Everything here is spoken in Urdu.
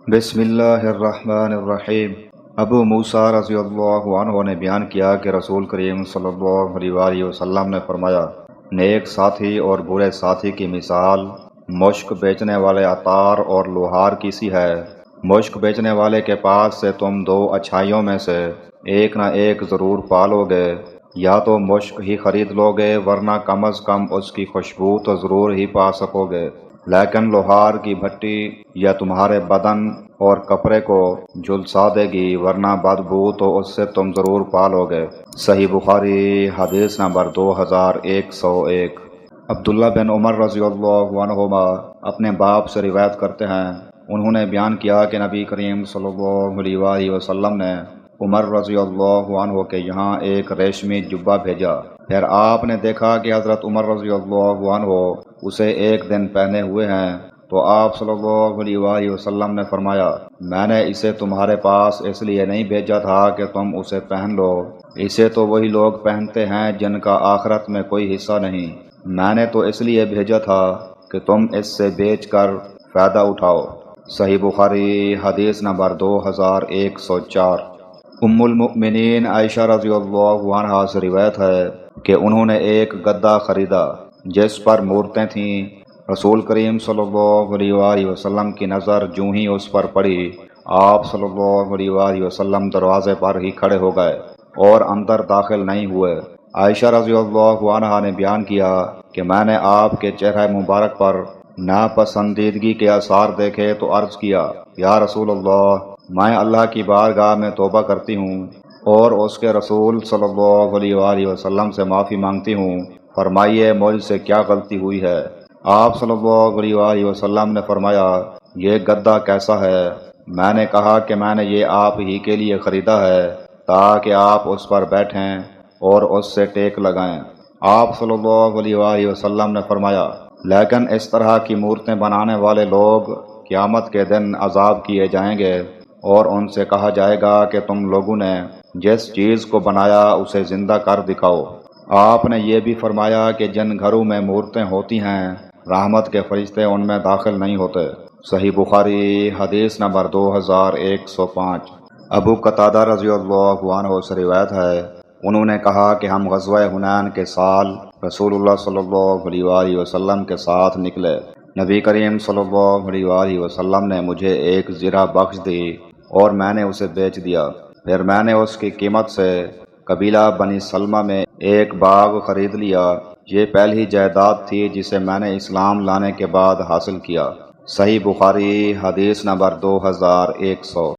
بسم اللہ الرحمن الرحیم۔ ابو موسیٰ رضی اللہ عنہ نے بیان کیا کہ رسول کریم صلی اللہ علیہ وآلہ وسلم نے فرمایا، نیک ساتھی اور برے ساتھی کی مثال مشک بیچنے والے عطار اور لوہار کی سی ہے۔ مشک بیچنے والے کے پاس سے تم دو اچھائیوں میں سے ایک نہ ایک ضرور پالو گے، یا تو مشک ہی خرید لو گے ورنہ کم از کم اس کی خوشبو تو ضرور ہی پا سکو گے، لیکن لوہار کی بھٹی یا تمہارے بدن اور کپڑے کو جھلسا دے گی ورنہ بدبو تو اس سے تم ضرور پالو گے۔ صحیح بخاری حدیث نمبر 2101۔ عبداللہ بن عمر رضی اللہ عنہما اپنے باپ سے روایت کرتے ہیں، انہوں نے بیان کیا کہ نبی کریم صلی اللہ علیہ وآلہ وسلم نے عمر رضی اللہ عنہ کے یہاں ایک ریشمی جبہ بھیجا۔ پھر آپ نے دیکھا کہ حضرت عمر رضی اللہ عنہ اسے ایک دن پہنے ہوئے ہیں، تو آپ صلی اللہ علیہ وآلہ وسلم نے فرمایا، میں نے اسے تمہارے پاس اس لیے نہیں بھیجا تھا کہ تم اسے پہن لو، اسے تو وہی لوگ پہنتے ہیں جن کا آخرت میں کوئی حصہ نہیں، میں نے تو اس لیے بھیجا تھا کہ تم اس سے بیچ کر فائدہ اٹھاؤ۔ صحیح بخاری حدیث نمبر 2104۔ ام المؤمنین عائشہ رضی اللہ عنہا سے روایت ہے کہ انہوں نے ایک گدا خریدا جس پر مورتیں تھیں۔ رسول کریم صلی اللہ علیہ وآلہ وسلم کی نظر جوں ہی اس پر پڑی، آپ صلی اللہ علیہ وآلہ وسلم دروازے پر ہی کھڑے ہو گئے اور اندر داخل نہیں ہوئے۔ عائشہ رضی اللہ عنہا نے بیان کیا کہ میں نے آپ کے چہرہ مبارک پر ناپسندیدگی کے آثار دیکھے تو عرض کیا، یا رسول اللہ، میں اللہ کی بارگاہ میں توبہ کرتی ہوں اور اس کے رسول صلی اللہ علیہ وآلہ وسلم سے معافی مانگتی ہوں، فرمائیے مجھ سے کیا غلطی ہوئی ہے؟ آپ صلی اللہ علیہ وآلہ وسلم نے فرمایا، یہ گدا کیسا ہے؟ میں نے کہا کہ میں نے یہ آپ ہی کے لیے خریدا ہے تاکہ آپ اس پر بیٹھیں اور اس سے ٹیک لگائیں۔ آپ صلی اللہ علیہ وآلہ وسلم نے فرمایا، لیکن اس طرح کی مورتیں بنانے والے لوگ قیامت کے دن عذاب کیے جائیں گے اور ان سے کہا جائے گا کہ تم لوگوں نے جس چیز کو بنایا اسے زندہ کر دکھاؤ۔ آپ نے یہ بھی فرمایا کہ جن گھروں میں مورتیں ہوتی ہیں رحمت کے فرشتے ان میں داخل نہیں ہوتے۔ صحیح بخاری حدیث نمبر 2105۔ ابو قتادہ رضی اللہ عنہ سے روایت ہے، انہوں نے کہا کہ ہم غزوہ حنین کے سال رسول اللہ صلی اللہ علیہ وآلہ وسلم کے ساتھ نکلے۔ نبی کریم صلی اللہ علیہ وآلہ وسلم نے مجھے ایک زرہ بخش دی اور میں نے اسے بیچ دیا۔ پھر میں نے اس کی قیمت سے قبیلہ بنی سلمہ میں ایک باغ خرید لیا۔ یہ پہلی جائیداد تھی جسے میں نے اسلام لانے کے بعد حاصل کیا۔ صحیح بخاری حدیث نمبر 2100۔